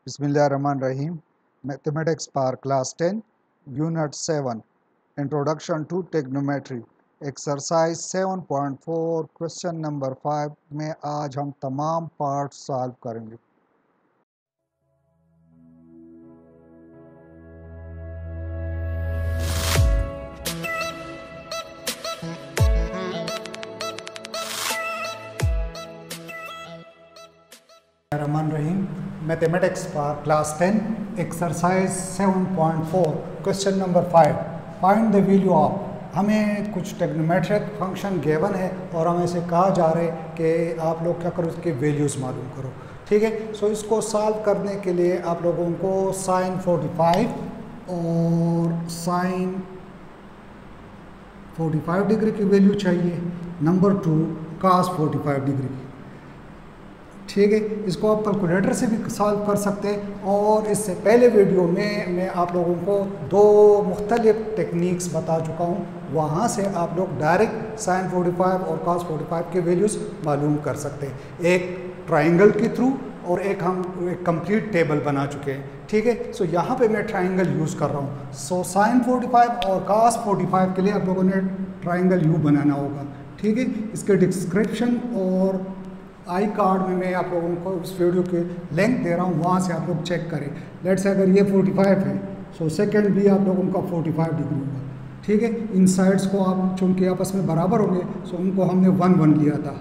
Bismillahirrahmanirrahim. Mathematics Par Class 10 Unit 7 Introduction to Trigonometry Exercise 7.4 Question number 5 में आज हम तमाम पार्ट सॉल्व करेंगे। रहमान रहीम मैथमेटिक्स पार class 10 exercise 7.4 question number 5 find the value of. हमें कुछ ट्रिग्नोमेट्रिक फंक्शन गिवन है और हमें से कहा जा रहा है कि आप लोग क्या करो, उसके वैल्यूज़ मालूम करो। ठीक है, सो इसको सॉल्व करने के लिए आप लोगों को साइन 45 और साइन 45 डिग्री की वैल्यू चाहिए, नंबर 2 cos 45 डिग्री की। ठीक है, इसको आप कैलकुलेटर से भी सॉल्व कर सकते हैं। और इससे पहले वीडियो में मैं आप लोगों को दो मुख्तलिफ टेक्निक्स बता चुका हूँ, वहाँ से आप लोग डायरेक्ट साइन 45 और cos 45 के वैल्यूज़ मालूम कर सकते हैं, एक ट्राइंगल के थ्रू और एक हम एक कंप्लीट टेबल बना चुके हैं। ठीक है, सो यहाँ पे मैं ट्राइंगल यूज़ कर रहा हूँ। सो साइन 45 और cos 45 के लिए आप लोगों ने ट्राइंगल यू बनाना होगा। ठीक है, इसके डिस्क्रिप्शन और आई कार्ड में मैं आप लोगों को इस वीडियो के लिंक दे रहा हूँ, वहाँ से आप लोग चेक करें। लेट्स से अगर ये 45 है, सो सेकंड भी आप लोगों का 45 डिग्री होगा। ठीक है, इन साइड्स को आप चूँकि आपस में बराबर होंगे, सो उनको हमने 1 लिया था।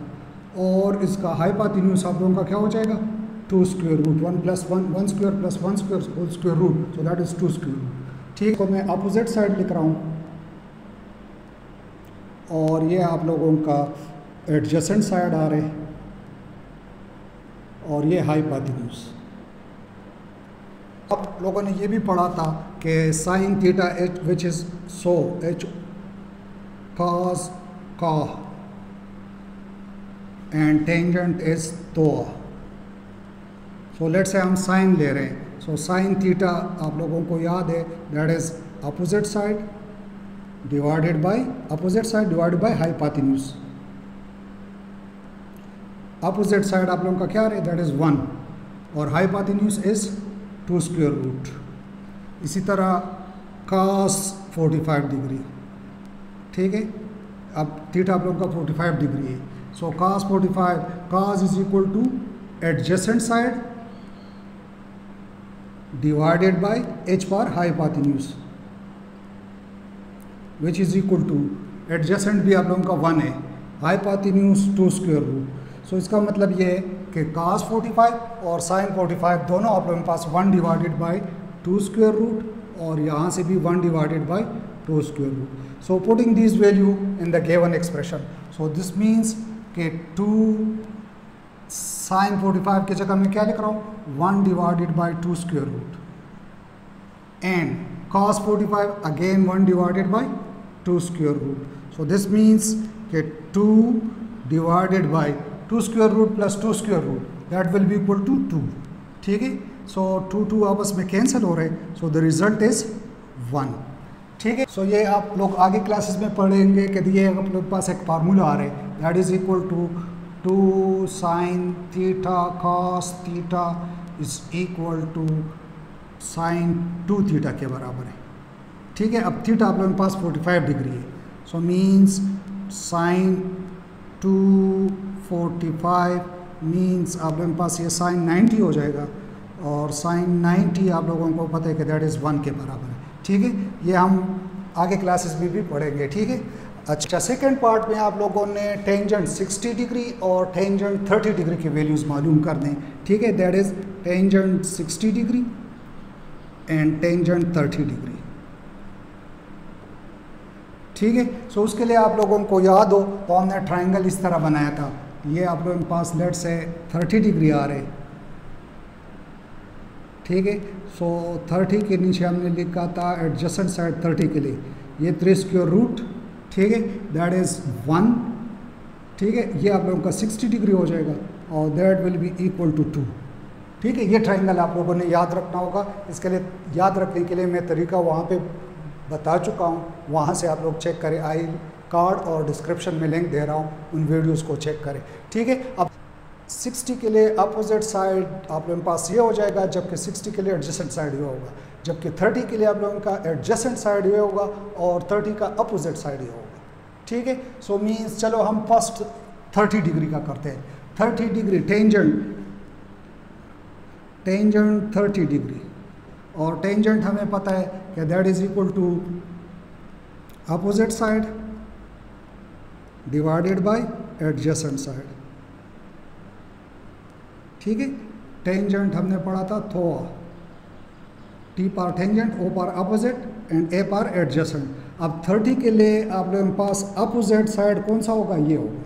और इसका हाइपोटेन्यूज आप लोगों का क्या हो जाएगा, 2 square root 1 + 1 1 square + 1 square whole square root, so that is 2 square root. ठीक है, तो मैं अपोजिट साइड लिख रहा हूँ और ये आप लोगों का एडजेसेंट साइड आ रहे हैं और ये हाइपोटेन्यूज। अब लोगों ने ये भी पढ़ा था कि sine theta H which is so H cos का एंड टेंजेंट इज तो। सो लेट्स से हम साइन ले रहे हैं, सो साइन थीटा आप लोगों को याद है that is opposite side divided by hypotenuse. Opposite side आप लोगों का क्या है, दैट इज़ 1 और हाइपोटेन्यूज इज़ 2 स्क्वायर रूट। इसी तरह cos 45 डिग्री। ठीक है, अब थीटा आप लोगों का 45 डिग्री है, सो cos 45 cos is equal two adjacent side divided bye h पर hypotenuse which is equal two adjacent भी आप लोगों का 1 है, हाइपोटेन्यूज 2 स्क्वायर रूट। सो इसका मतलब ये है कि cos 45 और sin 45 दोनों आप लोगों के पास 1 डिवाइडेड बाय 2 स्क्वायर रूट और यहाँ से भी 1 divided by 2 square root. So putting this value in the given expression, so this means कि 2 sin 45 की जगह मैं क्या लिख रहा हूँ, 1 divided by 2 square root and cos 45 again 1 divided by 2 square root. So this means कि 2 divided by 2 square root plus 2 square root that will be equal to 2। ठीक है, सो 2 आपस में कैंसिल हो रहे हैं, सो द रिजल्ट इज 1। ठीक है, सो ये आप लोग आगे क्लासेस में पढ़ेंगे कि ये आप लोग के पास एक फार्मूला आ रहा है that is equal to 2 sin theta cos theta is equal to sin 2 theta के बराबर है। ठीक है, अब थीटा आप लोगों के पास 45 डिग्री है, सो मीन्स sin 245 मीन्स आप लोगों के पास ये sin 90 हो जाएगा और sin 90 आप लोगों को पता है कि दैट इज़ 1 के बराबर है। ठीक है, ये हम आगे क्लासेस में भी पढ़ेंगे। ठीक है, अच्छा सेकंड पार्ट में आप लोगों ने टेंजेंट 60 डिग्री और टेंजेंट 30 डिग्री की वैल्यूज़ मालूम करने हैं। ठीक है, that is tangent 60 degree and tangent 30 degree. ठीक है, सो उसके लिए आप लोगों को याद हो तो हमने ट्राइंगल इस तरह बनाया था। ये आप लोगों के पास लेट से 30 डिग्री आ रहे। ठीक है, सो 30 के नीचे हमने लिखा था एडजेसेंट साइड 30 के लिए ये 3 स्क्वायर रूट। ठीक है, दैट इज़ 1। ठीक है, ये आप लोगों का 60 डिग्री हो जाएगा और that will be equal to 2। ठीक है, ये ट्राइंगल आप लोगों ने याद रखना होगा। इसके लिए याद रखने के लिए मैं तरीका वहाँ पे बता चुका हूँ, वहाँ से आप लोग चेक करें। आई कार्ड और डिस्क्रिप्शन में लिंक दे रहा हूँ, उन वीडियोस को चेक करें। ठीक है, अब 60 के लिए अपोजिट साइड आप लोगों के पास ये हो जाएगा, जबकि 60 के लिए एडजेसेंट साइड ये होगा, जबकि 30 के लिए आप लोगों का एडजेसेंट साइड ये होगा और 30 का अपोजिट साइड ये होगा। ठीक है, सो मीन्स चलो हम फर्स्ट 30 डिग्री का करते हैं। 30 डिग्री टेंजेंट 30 डिग्री, और टेंजेंट हमें पता है कि that is equal to opposite side divided by adjacent side. ठीक है, टेंजेंट हमने पढ़ा था TOA, T per tangent, O per opposite and A per adjacent. अब 30 के लिए आप लोगों के पास अपोजिट साइड कौन सा होगा, ये होगा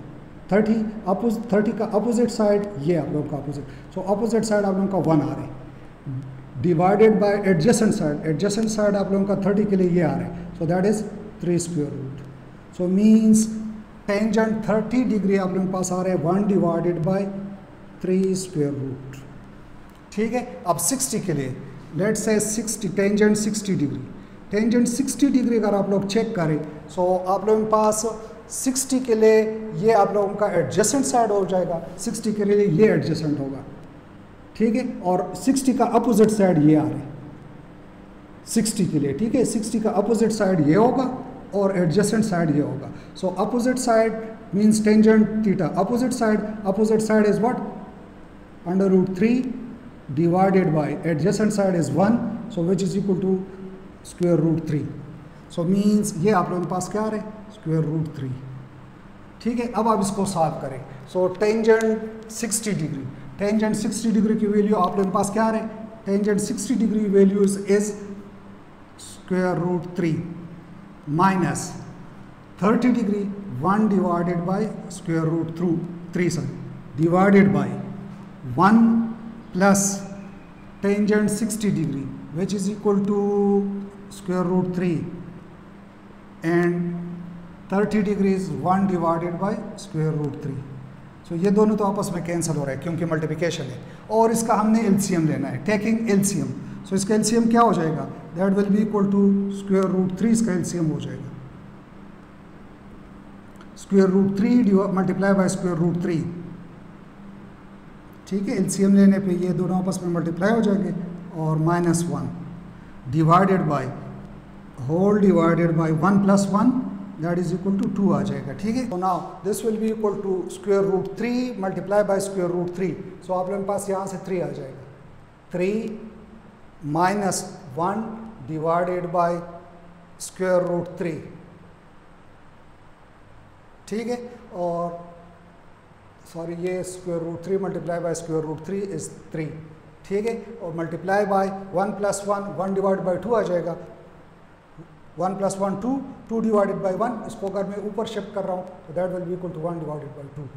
30 का अपोजिट साइड ये आप लोगों का अपोजिट, सो अपोजिट साइड आप लोगों का 1 आ रहा है, डिवाइडेड बाय एडजेसेंट साइड आप लोगों का 30 के लिए ये आ रहा है, so that is 3 square root. So means tangent 30 degree आप लोगों के पास आ रहा है 1 डिवाइडेड बाय 3 स्क्वायर रूट। ठीक है, अब 60 के लिए let's say 60 tangent 60 degree, tangent 60 degree अगर आप लोग चेक करें, सो आप लोगों के पास 60 के लिए ये आप लोगों का एडजेसेंट साइड हो जाएगा, 60 के लिए ये एडजेसेंट होगा। ठीक है, और 60 का अपोजिट साइड ये आ रहा है 60 के लिए। ठीक है, 60 का अपोजिट साइड ये होगा और एडजेसेंट साइड ये होगा। सो opposite side means tangent theta, opposite side is what, √3 divided by adjacent side is 1, so which is equal to square root 3. So means ये आप लोगों के पास क्या आ रहा है, square root 3. ठीक है, अब आप इसको सॉल्व करें। So tangent 60 degree, tangent 60 degree की वैल्यू आप लोगों के पास क्या आ रहा है, tangent 60 degree values is square root 3 minus 30 degree 1 divided bye square root 3 divided by 1 plus tangent 60 degree which is equal to square root 3 and 30 degrees 1 divided by square root 3. So ये दोनों तो आपस में कैंसिल हो रहे हैं क्योंकि multiplication है, और इसका हमने एलसीएम लेना है, टेकिंग एलसीएम। सो इसका एलसीएम क्या हो जाएगा, that will be equal to square root 3, इसका एलसीएम हो जाएगा square root 3 multiply by square root 3। ठीक है, एलसीएम लेने पे ये दोनों आपस में मल्टीप्लाई हो जाएंगे, और -1 divided by whole divided by 1 + 1 that is equal to 2 आ जाएगा। ठीक है, तो now this will be equal to square root 3 multiply by square root 3। So आप लोगों के पास यहाँ से 3 आ जाएगा, 3 - 1 डिवाइडेड बाय स्क्वायर रूट 3। ठीक है, और सॉरी ये square root 3 multiply by square root 3 is 3। ठीक है, और मल्टीप्लाई बाय 1 + 1 डिवाइड बाय 2 आ जाएगा, 1 + 1 2 डिवाइडेड बाय 1, इसको अगर मैं ऊपर शिफ्ट कर रहा हूँ तो that will be equal to 1 divided by 2।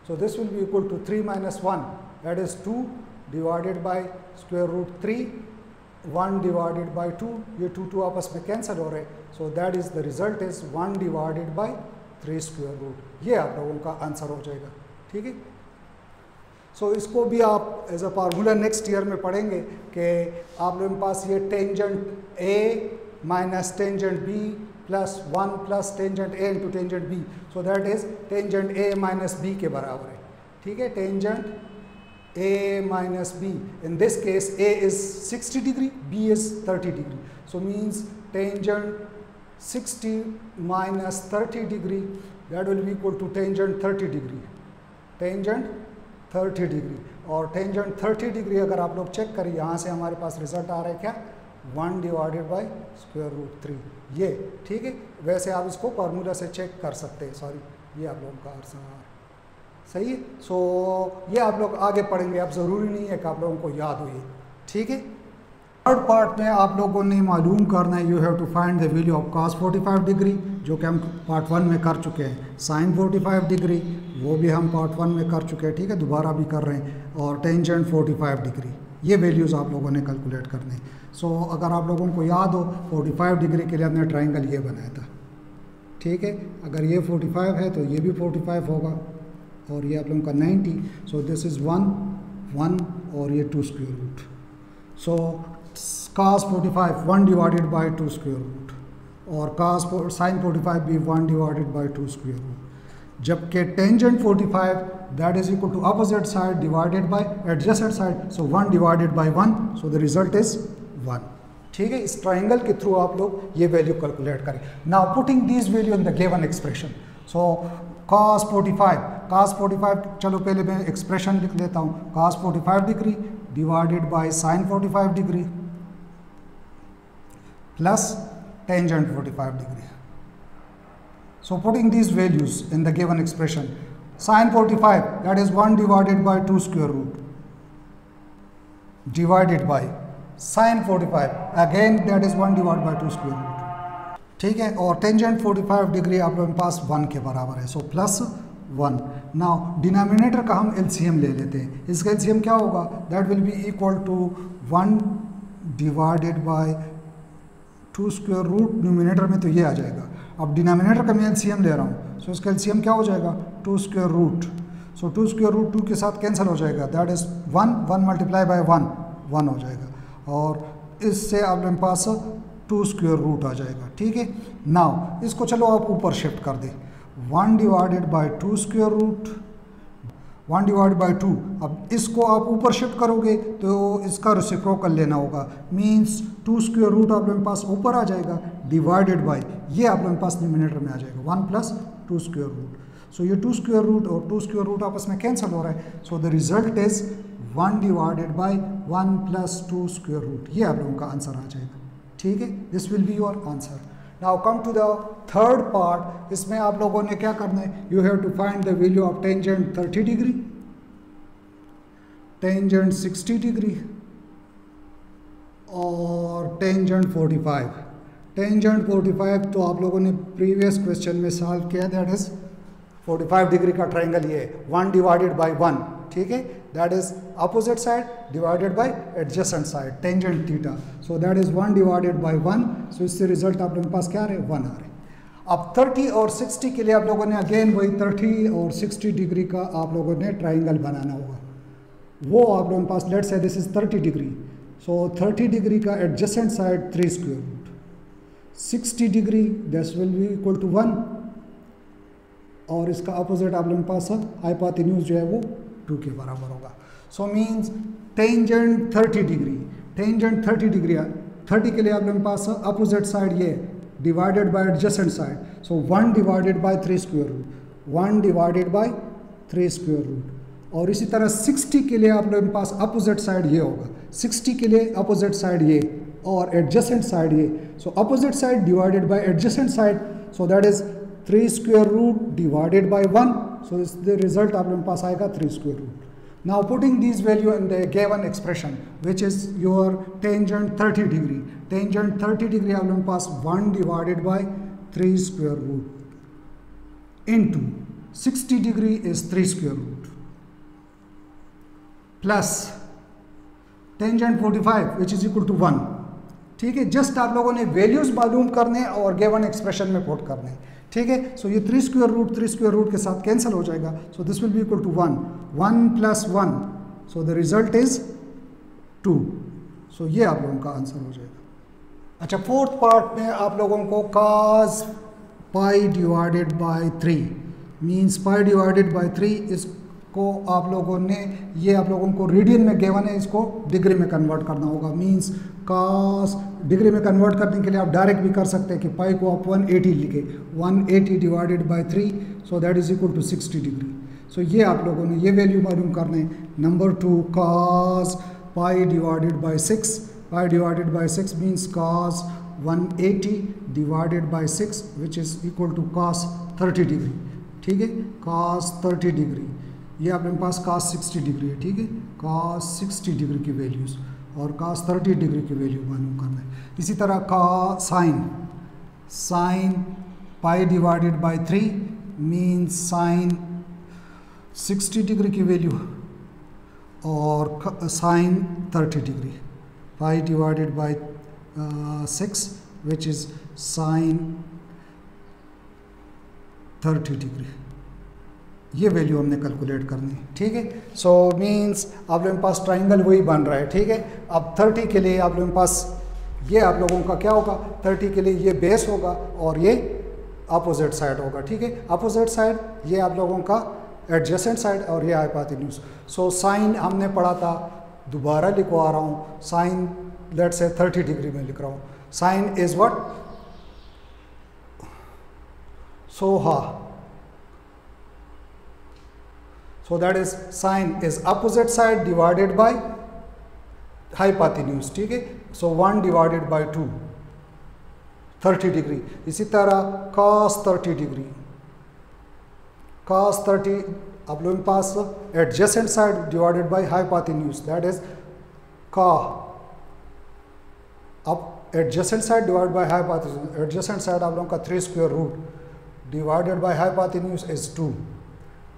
So this will be equal to 3 - 1 that is 2 divided by square root 3, 1 divided by 2, ये 2 आपस में कैंसिल हो रहे हैं, so that is the result is 1 divided by 3 square root. ये आप लोगों का आंसर हो जाएगा। ठीक है, सो इसको भी आप as a formula next year में पढ़ेंगे कि आप लोगों के पास ये tangent A minus tangent B + 1 + tangent A into tangent B, so that is tangent A - B के बराबर है। ठीक है, टेंजेंट A - B, in this case A is 60 degree, B is 30 degree, so means tangent 60 - 30 degree that will be equal to tangent 30 degree, tangent 30 degree. और tangent 30 degree अगर आप लोग चेक करें, यहाँ से हमारे पास रिजल्ट आ रहा है क्या, 1 डिवाइडेड बाय स्क्वायर रूट 3 ये। ठीक है, वैसे आप इसको फार्मूला से चेक कर सकते हैं, सॉरी ये आप लोगों का आंसर सही है। सो ये आप लोग आगे पढ़ेंगे, अब ज़रूरी नहीं है कि आप लोगों को याद हो ये। ठीक है, थर्ड पार्ट में आप लोगों ने मालूम करना है, you have to find the value of cos 45 degree, जो कि हम पार्ट 1 में कर चुके हैं, sin 45 डिग्री वो भी हम पार्ट 1 में कर चुके हैं। ठीक है, दोबारा भी कर रहे हैं, और टेंजेंट 45 डिग्री, ये वैल्यूज़ आप लोगों ने कैलकुलेट करने हैं। सो अगर आप लोगों को याद हो 45 डिग्री के लिए हमने ट्राइंगल ये बनाया था। ठीक है, अगर ये 45 है तो ये भी 45 होगा, और ये आप लोगों का 90, सो दिस इज़ 1 और ये 2 square root. So cos 45 1 divided by 2 square root, और sin 45 भी 1 डिवाइडेड बाय 2 स्क्वायर रूट। जबकि tangent 45 that is equal to opposite side divided by adjacent side, so 1 divided by 1, so the result is 1। ठीक है, इस triangle के through आप लोग ये वैल्यू कैलकुलेट करें। Now putting this value in the given expression, so cos 45, चलो पहले मैं एक्सप्रेशन लिख लेता हूँ, cos 45 degree divided by sin 45 degree plus tangent 45 degree. So putting these values in the given expression, sin 45 that is 1 divided by 2 square root divided by sin 45 again that is 1 divided by 2 square root। ठीक है, और tangent 45 degree आप लोगों के पास 1 के बराबर है, सो प्लस 1। नाउ डिनोमिनेटर का हम एलसीएम ले लेते हैं, इसका एलसीएम क्या होगा, that will be equal to 1 divided by 2 square root, numerator में तो ये आ जाएगा। अब डिनोमिनेटर का मैं एलसीएम ले रहा हूँ, सो इसका एलसीएम क्या हो जाएगा, 2 स्क्वायर रूट, सो 2 स्क्वायर रूट 2 के साथ कैंसिल हो जाएगा, दैट इज 1 मल्टीप्लाई बाय 1 हो जाएगा, और इससे आप लोगों के पास 2 स्क्वायर रूट आ जाएगा। ठीक है, नाउ इसको चलो आप ऊपर शिफ्ट कर दें, 1 divided by 2 square root, 1 divided by 2। अब इसको आप ऊपर शिफ्ट करोगे तो इसका रेसिप्रोकल लेना होगा, मींस 2 स्क्वायर रूट आप लोगों के पास ऊपर आ जाएगा, डिवाइडेड बाय ये आप लोगों के पास न्यूमिनेटर में आ जाएगा 1 प्लस 2 स्क्वायर रूट। सो ये 2 स्क्वायर रूट और 2 स्क्वायर रूट आपस में कैंसिल हो रहा है, so the result is 1 divided by 1 plus 2 square root, ये आप लोगों का आंसर आ जाएगा। ठीक है, this will be your answer. Now come to the third part, इसमें आप लोगों ने क्या करना है, you have to find the value of tangent 30 degree, tangent 60 degree और टेंजेंट 45। टेंजेंट 45 तो आप लोगों ने प्रीवियस क्वेश्चन में सॉल्व किया, दैट इज 45 डिग्री का ट्राइंगल ये है, 1 डिवाइडेड बाय 1। ठीक है, that is opposite side divided by adjacent side, tangent theta, so that is 1 divided by 1, सो इससे रिजल्ट आप लोगों के पास क्या आ रहे हैं, 1 आ रहे हैं। अब 30 और 60 के लिए आप लोगों ने अगेन वही 30 और 60 डिग्री का आप लोगों ने ट्राइंगल बनाना होगा, वो आप लोगों के पास, let's say this is 30 degree, so 30 degree का adjacent side 3 square root, 60 degree this will be equal to 1, और इसका अपोजिट आप लोगों के पास हाइपोटेन्यूज जो है वो 2 के बराबर होगा। So means tangent 30 degree, tangent 30 degree, 30 के लिए आप लोगों के पास अपोजिट साइड ये divided by adjacent side, so 1 divided by 3 square root, 1 divided by 3 square root. और इसी तरह 60 के लिए आप लोगों के पास अपोजिट साइड ये होगा, 60 के लिए अपोजिट साइड ये और एडजेसेंट साइड ये, so opposite side divided by adjacent side, so that is 3 square root divided by 1, so is the result आप लोगों के पास आएगा 3 square root. Now putting this value in the given expression which is your tangent 30 degree, tangent 30 degree आप लोगों के पास 1 divided by 3 square root into 60 degree is 3 square root plus tangent 45 which is equal to 1। ठीक है, just आप लोगों ने values मालूम करने और गिवन एक्सप्रेशन में पुट करने। ठीक है, सो ये 3 स्क्वायर रूट के साथ कैंसिल हो जाएगा, so this will be equal to 1 plus 1, so the result is 2, so ये आप लोगों का आंसर हो जाएगा। अच्छा, फोर्थ पार्ट में आप लोगों को cos pi divided by 3 means pi divided by 3, इसको आप लोगों ने, ये आप लोगों को रेडियन में गिवन है, इसको डिग्री में कन्वर्ट करना होगा, मीन्स cos डिग्री में कन्वर्ट करने के लिए आप डायरेक्ट भी कर सकते हैं कि पाई को आप 180 लिखे, 180 divided by 3, so that is equal to 60 degree. So ये आप लोगों ने ये वैल्यू मालूम करने। Number 2 cos pi divided by 6, pi divided by 6 means cos 180 divided by 6 which is equal to cos 30 degree. ठीक है, cos 30 डिग्री, ये आपके पास cos 60 डिग्री है। ठीक है, cos 60 डिग्री की वैल्यूज़ और cos 30 डिग्री की वैल्यू मालूम करना है। इसी तरह का sine pi divided by 3 means sine 60 degree की वैल्यू और sine 30 degree, pi divided by 6 which is sine 30 degree, ये वैल्यू हमने कैलकुलेट करनी है। ठीक है, सो मीन्स आप लोगों के पास ट्राइंगल वही बन रहा है। ठीक है, अब 30 के लिए आप लोगों के पास ये आप लोगों का क्या होगा, 30 के लिए ये बेस होगा और ये अपोजिट साइड होगा, ठीक है। अपोजिट साइड ये आप लोगों का एडजेसेंट साइड और ये हाइपोटेन्यूज। सो साइन हमने पढ़ा था, दोबारा लिखवा रहा हूँ, साइन लेट से 30 डिग्री में लिख रहा हूँ। Sine is what, so that is sine is opposite side divided by hypotenuse, ठीक है। सो 1 डिवाइडेड बाई 2 30 डिग्री। इसी तरह cos 30 डिग्री, cos 30 आप लोगों के पास adjacent side divided by hypotenuse, that is का। अब adjacent side divide by hypotenuse, adjacent side आप लोगों का 3 square root divided by hypotenuse is 2,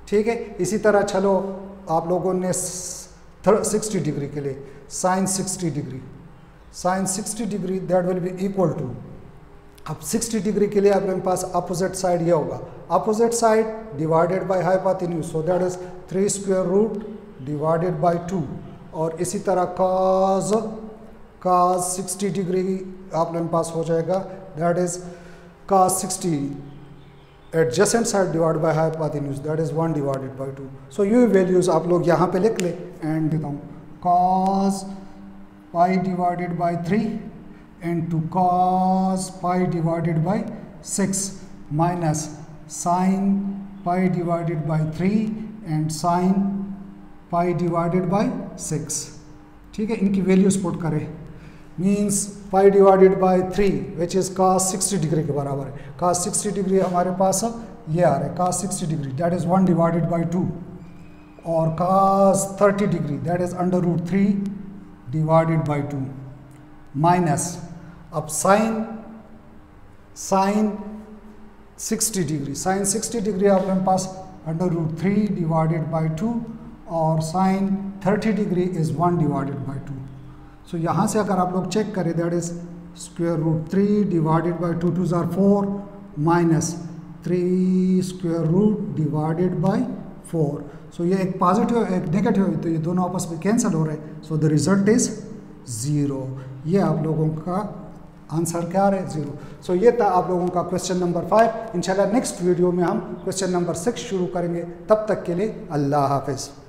ठीक है। इसी तरह चलो आप लोगों ने 60 डिग्री के लिए sine 60 degree, sine 60 degree that will be equal to, अब 60 डिग्री के लिए आप लोगों के पास अपोजिट साइड ये होगा, opposite side divided by hypotenuse, so that is 3 square root divided by 2। और इसी तरह cos 60 डिग्री आप लोगों के पास हो जाएगा, that is cos 60 adjacent side divide by hypotenuse, that is 1 divided by 2। So ये वैल्यूज आप लोग यहाँ पे लिख ले एंड देता हूँ, cos pi divided by 3 into cos pi divided by 6 minus sin pi divided by 3 and sin pi divided by 6, ठीक है। इनकी वैल्यूज पुट करें, means pi divided by 3 which is cos 60 degree के बराबर है। cos 60 डिग्री हमारे पास ये आ रहा है, cos 60 degree that is 1 divided by 2, और cos 30 degree that is under root 3 divided by 2 minus, अब साइन 60 डिग्री, साइन 60 डिग्री आप लोगों के पास अंडर रूट 3 डिवाइडेड बाय 2, और sine 30 degree is 1 divided by 2। So यहाँ से अगर आप लोग चेक करें that is square root 3 divided by 2 2 = 4 minus 3 square root divided bye 4। सो ये एक पॉजिटिव एक नेगेटिव है, तो ये दोनों आपस में कैंसिल हो रहे हैं, सो द रिजल्ट इज़ 0। ये आप लोगों का आंसर क्या है, 0। सो ये था आप लोगों का क्वेश्चन नंबर 5। इंशाल्लाह नेक्स्ट वीडियो में हम क्वेश्चन नंबर 6 शुरू करेंगे। तब तक के लिए अल्लाह हाफिज़।